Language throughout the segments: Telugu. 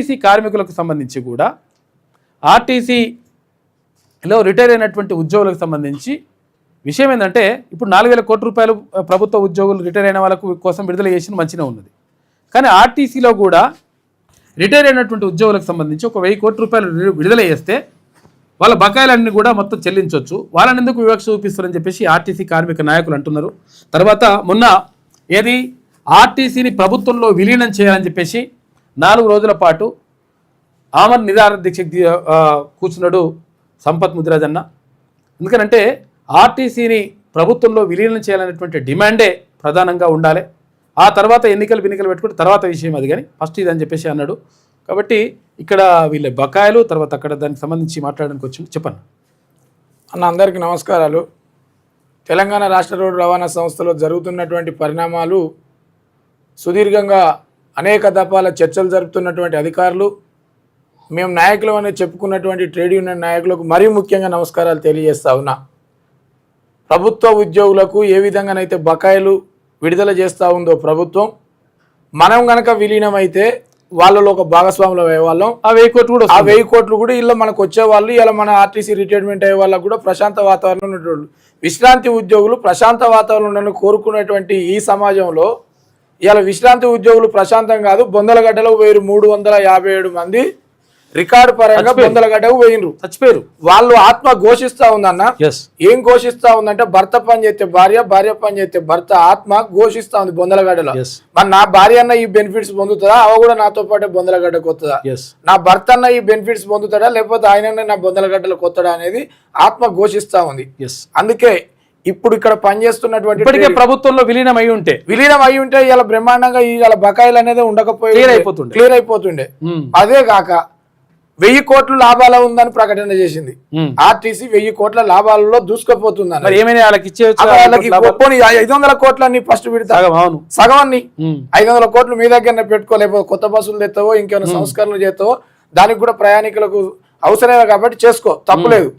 ఆర్టీసీ కార్మికులకు సంబంధించి కూడా ఆర్టీసీలో రిటైర్ అయినటువంటి ఉద్యోగులకు సంబంధించి విషయం ఏంటంటే ఇప్పుడు 4,000 కోట్ల రూపాయలు ప్రభుత్వ ఉద్యోగులు రిటైర్ అయిన వాళ్ళకు కోసం విడుదల చేసిన మంచిగా ఉన్నది. కానీ ఆర్టీసీలో కూడా రిటైర్ అయినటువంటి ఉద్యోగులకు సంబంధించి ఒక 1,000 కోట్ల రూపాయలు విడుదల చేస్తే వాళ్ళ బకాయిలన్నీ కూడా మొత్తం చెల్లించవచ్చు. వాళ్ళని ఎందుకు వివక్ష చూపిస్తారని చెప్పేసి ఆర్టీసీ కార్మిక నాయకులు అంటున్నారు. తర్వాత మొన్న ఏది ఆర్టీసీని ప్రభుత్వంలో విలీనం చేయాలని చెప్పేసి 4 రోజుల పాటు ఆమరణ నిరాహార దీక్ష కూర్చున్నాడు సంపత్ ముదిరాజ్ అన్న. ఎందుకనంటే ఆర్టీసీని ప్రభుత్వంలో విలీనం చేయాలనేటువంటి డిమాండే ప్రధానంగా ఉండాలి. ఆ తర్వాత ఎన్నికలు పెట్టుకుంటే తర్వాత విషయం అది, కానీ ఫస్ట్ ఇదని చెప్పేసి అన్నాడు. కాబట్టి ఇక్కడ వీళ్ళ బకాయిలు తర్వాత అక్కడ దానికి సంబంధించి మాట్లాడడానికి వచ్చింది. చెప్పండి అన్న. అందరికీ నమస్కారాలు. తెలంగాణ రాష్ట్ర రోడ్డు రవాణా సంస్థలో జరుగుతున్నటువంటి పరిణామాలు సుదీర్ఘంగా అనేక దఫాల చర్చలు జరుపుతున్నటువంటి అధికారులు, మేము నాయకులు అనేది చెప్పుకున్నటువంటి ట్రేడ్ యూనియన్ నాయకులకు మరీ ముఖ్యంగా నమస్కారాలు తెలియజేస్తా ఉన్నా. ప్రభుత్వ ఉద్యోగులకు ఏ విధంగానైతే బకాయిలు విడుదల చేస్తూ ఉందో ప్రభుత్వం, మనం కనుక విలీనమైతే వాళ్ళలో ఒక భాగస్వాములు అయ్యే వాళ్ళం. ఆ 1,000 కోట్లు కూడా ఇలా మనకు వచ్చేవాళ్ళు. ఇలా మన ఆర్టీసీ రిటైర్మెంట్ అయ్యే వాళ్ళకు కూడా ప్రశాంత వాతావరణం ఉన్నటువంటి విశ్రాంతి ఉద్యోగులు ప్రశాంత వాతావరణం కోరుకునేటువంటి ఈ సమాజంలో ఇలా విశ్రాంతి ఉద్యోగులు ప్రశాంతం కాదు. బొందలగడ్డలో 1,357 మంది రికార్డు పరంగా బొందలగడ్డకు పోయినరు, చచ్చిపోయారు. వాళ్ళు ఆత్మ ఘోషిస్తా ఉందన్న. ఏం ఘోషిస్తా ఉందంటే భర్త పని చేస్తే భార్య, భార్య పని చేస్తే భర్త, ఆత్మ ఘోషిస్తా ఉంది బొందలగడ్డలో. మరి నా భార్య అన్న ఈ బెనిఫిట్స్ పొందుతుందా, అవ కూడా నాతో పాటే బొందలగడ్డకు వస్తుందా? నా భర్త అన్న ఈ బెనిఫిట్స్ పొందుతాడా, లేకపోతే ఆయన నా బొందలగడ్డలకు వస్తాడా అనేది ఆత్మ ఘోషిస్తా ఉంది. అందుకే ఇప్పుడు ఇక్కడ పనిచేస్తున్నటువంటి ప్రభుత్వంలో విలీనం అయి ఉంటే ఇలా బ్రహ్మాండంగా ఇలా బకాయిలు అనేది ఉండకపోయి క్లియర్ అయిపోతుండే. అదే కాక 1,000 కోట్ల లాభాలు ఉందని ప్రకటన చేసింది ఆర్టీసీ. 1,000 కోట్ల లాభాలలో దూసుకుపోతుందని. 500 కోట్లని ఫస్ట్ విడతా సగం అన్ని 500 కోట్లు మీ దగ్గర పెట్టుకోలేకపోతే కొత్త బస్సులు తెస్తావో ఇంకేమైనా సంస్కరణలు చేస్తావో దానికి కూడా ప్రయాణికులకు అవసరమే కాబట్టి చేసుకో, తప్పులేదు.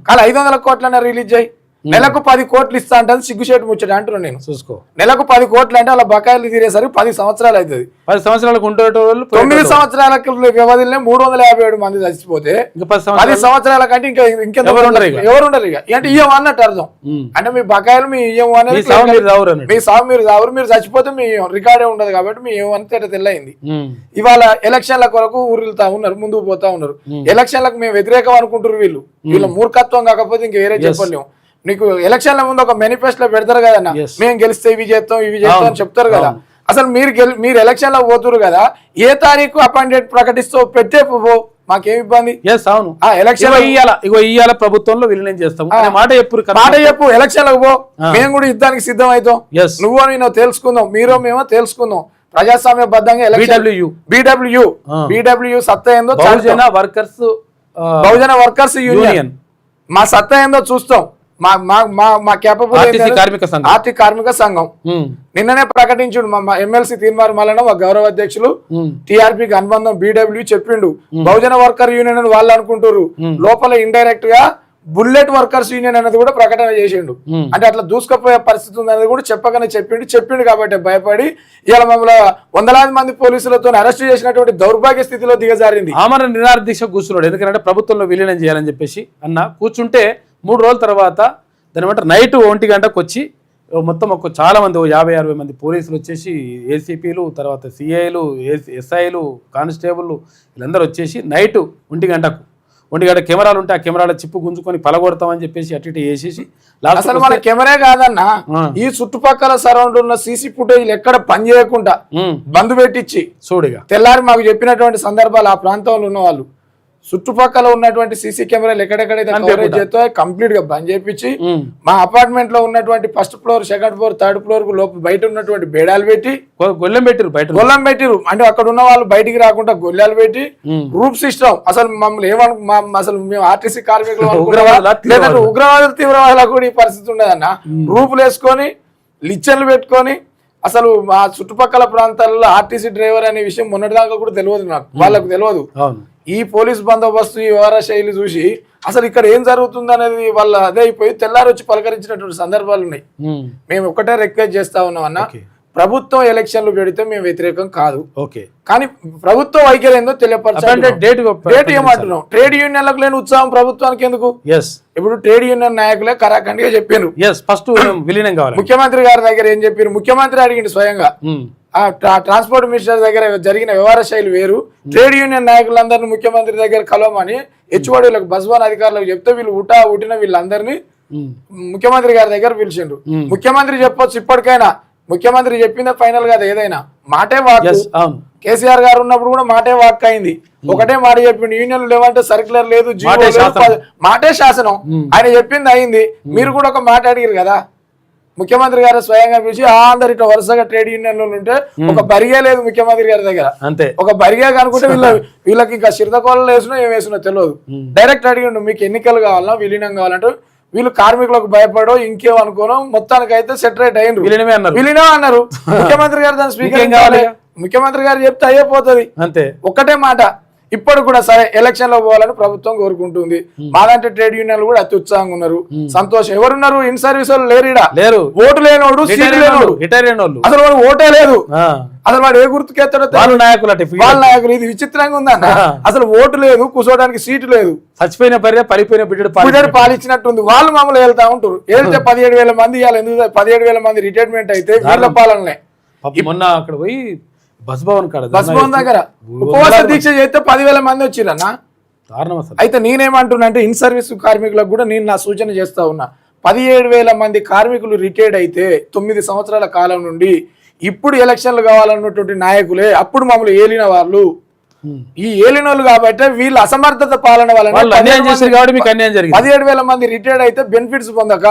కానీ 500 కోట్లనే రిలీజ్ చేయి. నెలకు 10 కోట్లు ఇస్తా అంటే సిగ్గుచేటు ముచ్చట అంటున్నాను నేను. చూసుకో, నెలకు 10 కోట్లు అంటే అలా బకాయిలు తీరేసరికి 10 సంవత్సరాలు అవుతుంది. 10 సంవత్సరాలకు 9 సంవత్సరాల వ్యవధిలో 357 మంది చచ్చిపోతే 10 సంవత్సరాల కంటే ఎవరు ఉండరు ఇక. అంటే ఇయ్యం అన్నట్టు అర్థం. అంటే మీ బకాయిలు మీ ఇయ్యం అనేది మీ సాగు మీరు రావురు, మీరు చచ్చిపోతే మీ రికార్డే ఉండదు కాబట్టి మీ ఏమంతా తెల్లయింది. ఇవాళ ఎలక్షన్ల కొరకు ఊరిల్తా ఉన్నారు, ముందుకు పోతా ఉన్నారు. ఎలక్షన్లకు మేము వ్యతిరేకం అనుకుంటారు వీళ్ళు. వీళ్ళ మూర్ఖత్వం కాకపోతే ఇంక వేరే చెప్పలేము. నీకు ఎలక్షన్ల ముందు ఒక మేనిఫెస్టో పెడతారు కదన్నా, మేము గెలిస్తే ఇవి చేస్తాం అని చెప్తారు కదా. అసలు మీరు ఎలక్షన్ లో పోతురు కదా, ఏ తారీఖు అపాయింటెడ్ ప్రకటిస్తూ పెట్టే మాకేం ఇబ్బంది? ఎలక్షన్ ఇయ్యాల ప్రభుత్వంలో విలీనం చేస్తాం మాట చెప్పు. ఎలక్షన్ లకు పో, మేము కూడా యుద్ధానికి సిద్ధం అవుతాం. నువ్వు నేను తెలుసుకుందాం, మీరో మేమో తెలుసుకుందాం. ప్రజాస్వామ్య బద్దంగా BWU సత్తా ఏందో, బహుజన వర్కర్స్ యూనియన్ మా సత్తా ఏందో చూస్తాం. మా కేపబిలిటీ ఆర్థిక కార్మిక సంఘం నిన్ననే ప్రకటించుడు. మా ఎమ్మెల్సీ తీర్మానం వలన ఒక గౌరవ అధ్యక్షులు టీఆర్పీకి అనుబంధం BWU చెప్పిండు. బహుజన వర్కర్ యూనియన్ అని వాళ్ళు అనుకుంటారు, లోపల ఇండైరెక్ట్ గా బుల్లెట్ వర్కర్స్ యూనియన్ అనేది కూడా ప్రకటన చేసిండు. అంటే అట్లా దూసుకుపోయే పరిస్థితి ఉంది అనేది కూడా చెప్పగానే చెప్పిండు కాబట్టి భయపడి ఇలా మమ్మల్ని 100,000 మంది పోలీసులతో అరెస్ట్ చేసినటువంటి దౌర్భాగ్య స్థితిలో దిగజారింది. ఆమరణ నిరాహార దీక్ష కూర్చున్నాడు. ఎందుకంటే ప్రభుత్వంలో విలీనం చేయాలని చెప్పేసి అన్న కూర్చుంటే 3 రోజుల తర్వాత దాని బట్టి నైట్ 1 గంటకు వచ్చి మొత్తం చాలా మంది 50-60 మంది పోలీసులు వచ్చేసి ఏసీపీలు, తర్వాత సిఐలు, ఎస్ఐలు, కానిస్టేబుల్ వీళ్ళందరూ వచ్చేసి నైట్ 1 గంటకు కెమెరాలు ఉంటే ఆ కెమెరాల చిప్పు గుంజుకొని పలగొడతామని చెప్పేసి అటు ఇటు వేసేసి అసలు మన కెమెరా కాదన్నా, ఈ చుట్టుపక్కల సరౌండ్ ఉన్న సీసీ ఫుటేజ్ ఎక్కడ పని చేయకుండా బంద్ పెట్టించి చూడగా తెల్లారి మాకు చెప్పినటువంటి సందర్భాలు ఆ ప్రాంతంలో ఉన్న వాళ్ళు చుట్టుపక్కల ఉన్నటువంటి సీసీ కెమెరాలు ఎక్కడెక్కడైతే కవరేజ్ చేస్తాయో కంప్లీట్ గా బంద్ చేయించి మా అపార్ట్మెంట్ లో ఉన్నటువంటి 1st floor, 2nd floor, 3rd floor లోపల బయట ఉన్నటువంటి బేడాలు పెట్టి గొల్లెం పెట్టిరు. అంటే అక్కడ ఉన్న వాళ్ళు బయటికి రాకుండా గొల్లెలు పెట్టి రూప్ సిస్టమ్. అసలు మమ్మల్ని అసలు మేము ఆర్టీసీ కార్మికులు ఉగ్రవాదులు, తీవ్రవాదులకు కూడా ఈ పరిస్థితి ఉండదన్న. రూపులు వేసుకొని లిచ్చన్లు పెట్టుకొని అసలు మా చుట్టుపక్కల ప్రాంతాలలో ఆర్టీసీ డ్రైవర్ అనే విషయం మొన్నటిదాకా కూడా తెలియదు నాకు, వాళ్ళకు తెలియదు. ఈ పోలీస్ బందోబస్తు, ఈ వ్యవహార శైలి చూసి అసలు ఇక్కడ ఏం జరుగుతుంది అనేది వాళ్ళ అదే అయిపోయి తెల్లారి వచ్చి పలకరించినటువంటి సందర్భాలు ఉన్నాయి. మేము ఒకటే రిక్వెస్ట్ చేస్తా ఉన్నాం అన్న, ప్రభుత్వం ఎలక్షన్లు పెడితే మేము వ్యతిరేకం కాదు, ఓకే. కానీ ప్రభుత్వ వైఖరి ఏందో తెలియపరచాలి. డేట్ ఏమంటున్నాం? ట్రేడ్ యూనియన్లకు లేని ఉత్సాహం ప్రభుత్వానికి ఎందుకు? ఇప్పుడు ట్రేడ్ యూనియన్ నాయకులే కరాఖండిగా చెప్పారు ఫస్ట్ విలీనం కావాలి. ముఖ్యమంత్రి గారి దగ్గర ఏం చెప్పారు? ముఖ్యమంత్రి అడిగింది స్వయంగా. ట్రాన్స్పోర్ట్ మినిస్టర్ దగ్గర జరిగిన వ్యవహార శైలి వేరు. ట్రేడ్ యూనియన్ నాయకులందరినీ ముఖ్యమంత్రి దగ్గర కలవమని హెచ్ఓడీలకు బస్వాన్ అధికారులకు చెప్తే వీళ్ళు ఉట్టిన వీళ్ళందరినీ ముఖ్యమంత్రి గారి దగ్గర పిలిచిండ్రు. ముఖ్యమంత్రి చెప్పొచ్చు ఇప్పటికైనా, ముఖ్యమంత్రి చెప్పిందే ఫైనల్ కదా ఏదైనా. మాటే వాక్. కేసీఆర్ గారు ఉన్నప్పుడు కూడా మాటే వాక్ అయింది. ఒకటే మాట చెప్పిండు, యూనియన్లు లేవంటే సర్క్యులర్ లేదు, మాటే శాసనం. ఆయన చెప్పింది అయింది. మీరు కూడా ఒక మాట అడిగారు కదా, ముఖ్యమంత్రి గారు స్వయంగా పిలిచి అందరు ఇట్లా వరుసగా ట్రేడ్ యూనియన్లు ఉంటే ఒక బరిగే లేదు ముఖ్యమంత్రి గారి దగ్గర. అంతే, ఒక బరిగే కనుకుంటే వీళ్ళకి ఇంకా చిరతకోళ్ళు వేసినా ఏం వేసినా తెలియదు. డైరెక్ట్ అడిగిండు, మీకు ఎన్నికలు కావాలన్నా విలీనం కావాలంటే వీళ్ళు కార్మికులకు భయపడో ఇంకేం అనుకోను, మొత్తానికి అయితే సెటరేట్ అయ్యిండ్రు. విలీనం అన్నారు. ముఖ్యమంత్రి గారు దాని స్పీకర్ కావాలి, ముఖ్యమంత్రి గారు చెప్తే అయిపోతుంది. అంతే, ఒక్కటే మాట. ఇప్పుడు కూడా సరే ఎలక్షన్ లో పోవాలని ప్రభుత్వం కోరుకుంటుంది. మాలాంటి ట్రేడ్ యూనియన్లు కూడా అతి ఉత్సాహంగా ఉన్నారు, సంతోషం. ఎవరున్నారు? ఇన్ సర్వీస్ వాళ్ళు లేరు. ఓటు లేనోడు, సీటు లేనోడు, అసలు వాడు ఓటే లేదు. అసలు వాడు ఏ గుర్తుకెత్తాడో వాళ్ళ నాయకులు. ఇది విచిత్రంగా ఉందన్న. అసలు ఓటు లేదు, కూర్చోడానికి సీటు లేదు. చచ్చిపోయిన పడిపోయిన బిడ్డడు పాలిచ్చినట్టుంది. వాళ్ళు మమ్మల్ని వెళ్తా ఉంటారు. వెళ్తే 17,000 మంది ఇవ్వాలి. ఎందుకు 17,000 మంది రిటైర్మెంట్ అయితే వీళ్ళ పాలనలే. మొన్న అక్కడ పోయి బస్ భవన్ దగ్గర ఉపవాస దీక్ష చేస్తే 10,000 మంది వచ్చిరన్న. అయితే నేనేమంటున్నా అంటే ఇన్ సర్వీస్ కార్మికులకు కూడా నేను నా సూచన చేస్తా ఉన్నా. 17,000 మంది కార్మికులు రిటైర్డ్ అయితే 9 సంవత్సరాల కాలం నుండి ఇప్పుడు ఎలక్షన్లు కావాలన్నటువంటి నాయకులే అప్పుడు మమ్మల్ని ఏలిన వాళ్ళు. ఈ ఏలిన వాళ్ళు కాబట్టి వీళ్ళ అసమర్థత పాలన వల్ల 17,000 మంది రిటైర్డ్ అయితే బెనిఫిట్స్ పొందక,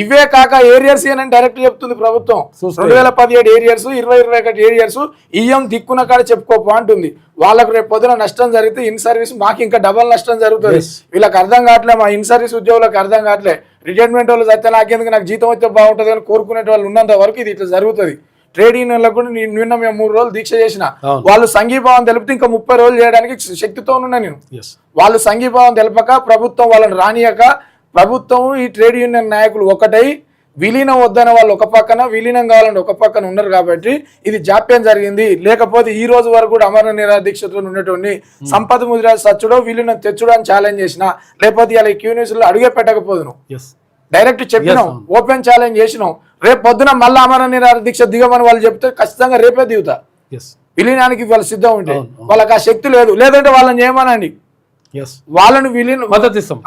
ఇవే కాక ఏరియర్స్ అని డైరెక్ట్ చెప్తుంది ప్రభుత్వం. 2017 ఏరియర్స్, 2021 ఏరియర్స్ ఇయ్యం దిక్కున కాడ చెప్పుకోపో అంటుంది. వాళ్ళకు రేపు పొద్దున నష్టం జరిగితే ఇన్ సర్వీస్ మాకు ఇంకా డబల్ నష్టం జరుగుతుంది. వీళ్ళకి అర్థం కావట్లే, మా ఇన్ సర్వీస్ ఉద్యోగులకు అర్థం కావట్లే. రిటైర్మెంట్ వాళ్ళు చస్తే నాకెందుకు, నాకు జీతం వస్తే బాగుంటుంది అని కోరుకునే వాళ్ళు ఉన్నంత వరకు ఇది ఇట్లా జరుగుతుంది. ట్రేడ్ యూనియన్లకు కూడా నిన్న మేము 3 రోజులు దీక్ష చేసిన. వాళ్ళు సంఘీభావం తెలిపితే ఇంకా 30 రోజులు చేయడానికి శక్తితో ఉన్నా నేను. వాళ్ళు సంఘీభావం తెలపక, ప్రభుత్వం వాళ్ళని రానియక, ప్రభుత్వం ఈ ట్రేడ్ యూనియన్ నాయకులు ఒకటై విలీనం వద్దనే వాళ్ళు ఒక పక్కన, విలీనం కావాలని ఒక పక్కన ఉన్నారు కాబట్టి ఇది జాప్యం జరిగింది. లేకపోతే ఈ రోజు వరకు కూడా అమరణ నిరాదీక్షతో ఉన్నటువంటి సంపత్ ముదిరాజ్ సచ్చుడో విలీనం తెచ్చుడో అని ఛాలెంజ్ చేసిన, లేకపోతే ఇలా క్యూనిస్ లో అడుగే పెట్టకపోదును. డైరెక్ట్ చెప్పినాం, ఓపెన్ ఛాలెంజ్ చేసినాం. రేపు పొద్దున మళ్ళీ అమరణ నిరాదీక్ష దిగమని వాళ్ళు చెప్తే ఖచ్చితంగా రేపే దిగుతా. విలీనానికి వాళ్ళు సిద్ధం ఉంటే, వాళ్ళకి ఆ శక్తి లేదు. లేదంటే వాళ్ళని చేయమనండి, వాళ్ళని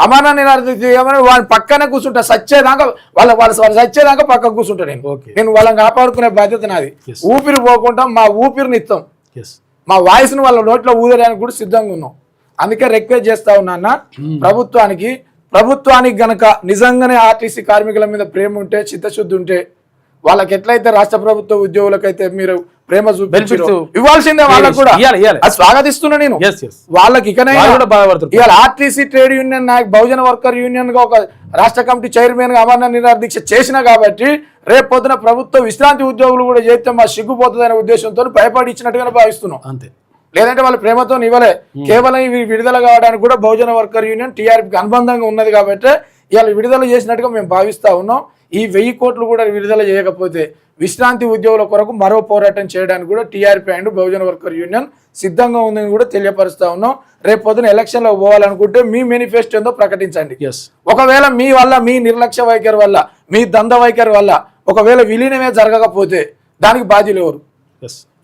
అమరణ నిరాదీక్ష వాళ్ళని పక్కనే కూర్చుంటా. సచ్చేదాకా వాళ్ళు సచ్చేదాకా పక్క కూర్చుంటా నేను వాళ్ళని కాపాడుకునే బాధ్యత నాది. ఊపిరి పోకుండా మా ఊపిరిని ఇస్తాం, మా వాయిస్ ను వాళ్ళ నోట్లో ఊదడానికి కూడా సిద్ధంగా ఉన్నాం. అందుకే రిక్వెస్ట్ చేస్తా ఉన్నా ప్రభుత్వానికి గనక నిజంగానే ఆర్టీసీ కార్మికుల మీద ప్రేమ ఉంటే, చిత్తశుద్ధి ఉంటే, వాళ్ళకి ఎట్లయితే రాష్ట్ర ప్రభుత్వ ఉద్యోగులకైతే మీరు ప్రేమ చూపించారు ఇవ్వాల్సిందే, వాళ్ళకి కూడా స్వాగతిస్తున్నా నేను. వాళ్ళకి ఇవాళ ఆర్టీసీ ట్రేడ్ యూనియన్ నాయక్ బహుజన వర్కర్ యూనియన్ గా ఒక రాష్ట్ర కమిటీ చైర్మన్ గా అమరణ నిరాదీక్ష చేసిన కాబట్టి రేపు పొద్దున ప్రభుత్వ విశ్రాంతి ఉద్యోగులు కూడా చేస్తే మా సిగ్గుపోతుందనే ఉద్దేశంతో భయపడి ఇచ్చినట్టుగానే భావిస్తున్నాం. అంతే, లేదంటే వాళ్ళు ప్రేమతో ఇవ్వలే. కేవలం ఇవి విడుదల కావడానికి కూడా బహుజన వర్కర్ యూనియన్ టీఆర్పీకి అనుబంధంగా ఉన్నది కాబట్టి ఇవాళ విడుదల చేసినట్టుగా మేము భావిస్తా ఉన్నాం. ఈ 1000 కోట్లు కూడా విడుదల చేయకపోతే విశ్రాంతి ఉద్యోగుల కొరకు మరో పోరాటం చేయడానికి కూడా TRP and Bahujan worker union సిద్ధంగా ఉందని కూడా తెలియపరుస్తా ఉన్నాం. రేపు పొద్దున ఎలక్షన్లో పోవాలనుకుంటే మీ మేనిఫెస్టో ఏందో ప్రకటించండి. ఒకవేళ మీ వల్ల, మీ నిర్లక్ష్య వైఖరి వల్ల, మీ దంద వైఖరి వల్ల ఒకవేళ విలీనమే జరగకపోతే దానికి బాధ్యులు ఎవరు?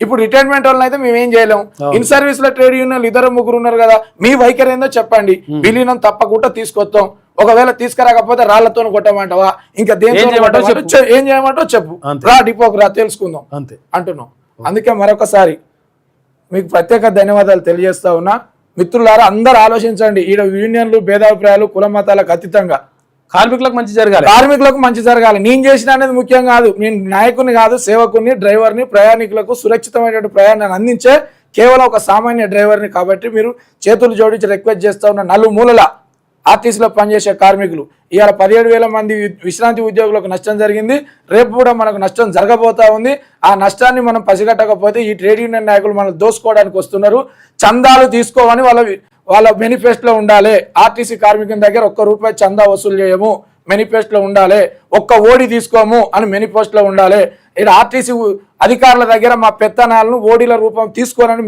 ఇప్పుడు రిటైర్మెంట్ వాళ్ళని అయితే మేము ఏం చేయలేము. ఇన్ సర్వీస్ లో ట్రేడ్ యూనియన్లు 2-3 ఉన్నారు కదా, మీ వైఖరి ఏందో చెప్పండి. విలీనం తప్పకుండా తీసుకొస్తాం. ఒకవేళ తీసుకురాకపోతే రాళ్లతో కొట్టమంటావా, ఇంకా దేంతో ఏం చేయమంటావు చెప్పు, రా డిపోకు రా, తెలుసుకుందాం అంతే అంటున్నాం. అందుకే మరొకసారి మీకు ప్రత్యేక ధన్యవాదాలు తెలియజేస్తా ఉన్నా. మిత్రులారా, అందరూ ఆలోచించండి. ఈడ యూనియన్లు, భేదాభిప్రాయాలు, కుల మతాలకు అతీతంగా కార్మికులకు మంచి జరగాలి. నేను చేసిన అనేది ముఖ్యం కాదు. నేను నాయకుని కాదు, సేవకుని, డ్రైవర్ని, ప్రయాణికులకు సురక్షితమైనటువంటి ప్రయాణాన్ని అందించే కేవలం ఒక సామాన్య డ్రైవర్ని. కాబట్టి మీరు చేతులు జోడించి రిక్వెస్ట్ చేస్తా ఉన్న నలుమూలల ఆర్టీసీలో పనిచేసే కార్మికులు, ఇవాళ 17,000 మంది విశ్రాంతి ఉద్యోగులకు నష్టం జరిగింది. రేపు కూడా మనకు నష్టం జరగబోతా ఉంది. ఆ నష్టాన్ని మనం పసిగట్టకపోతే ఈ ట్రేడ్ యూనియన్ నాయకులు మనం దోసుకోవడానికి వస్తున్నారు. చందాలు తీసుకోవని వాళ్ళ మేనిఫెస్టోలో ఉండాలి. ఆర్టీసీ కార్మికుల దగ్గర ₹1 చందా వసూలు చేయము, మేనిఫెస్టోలో ఉండాలి, ఒక్క ఓడి తీసుకోము అని మేనిఫెస్టోలో ఉండాలి. ఇక్కడ ఆర్టీసీ అధికారుల దగ్గర మా పెత్తనాలను ఓడీల రూపం తీసుకోనని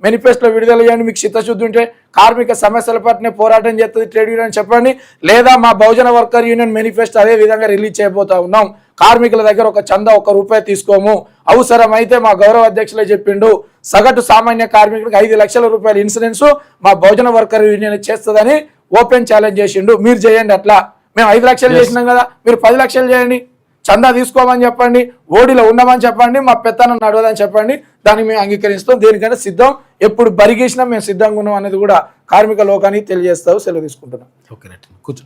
మేనిఫెస్టోలో విడుదల చేయండి. మీకు చిత్తశుద్ధి ఉంటే కార్మిక సమస్యల పట్లనే పోరాటం చేస్తుంది ట్రేడ్ యూనియన్ చెప్పండి, లేదా మా బహుజన వర్కర్ యూనియన్ మేనిఫెస్టో అదే విధంగా రిలీజ్ చేయబోతా ఉన్నాం. కార్మికుల దగ్గర ఒక చందా ₹1 తీసుకోము, అవసరమైతే మా గౌరవ అధ్యక్షులే చెప్పిండు సగటు సామాన్య కార్మికుడికి ₹5 లక్షల ఇన్సూరెన్స్ మా బహుజన వర్కర్ యూనియన్ చేస్తుందని ఓపెన్ ఛాలెంజ్ చేసిండు. మీరు చేయండి అట్లా. మేము 5 లక్షలు చేసినాం కదా, మీరు 10 లక్షలు చేయండి. చందా తీసుకోమని చెప్పండి, ఓడిలో ఉండమని చెప్పండి, మా పెత్తనం నడవదని చెప్పండి. దాన్ని మేము అంగీకరిస్తాం. దేనికంటే సిద్ధం, ఎప్పుడు బరిగేసినా మేము సిద్ధంగా ఉన్నాం అనేది కూడా కార్మిక లోకానికి తెలియజేస్తావు. సెలవు తీసుకుంటున్నాం. ఓకే రైట్, కూర్చో.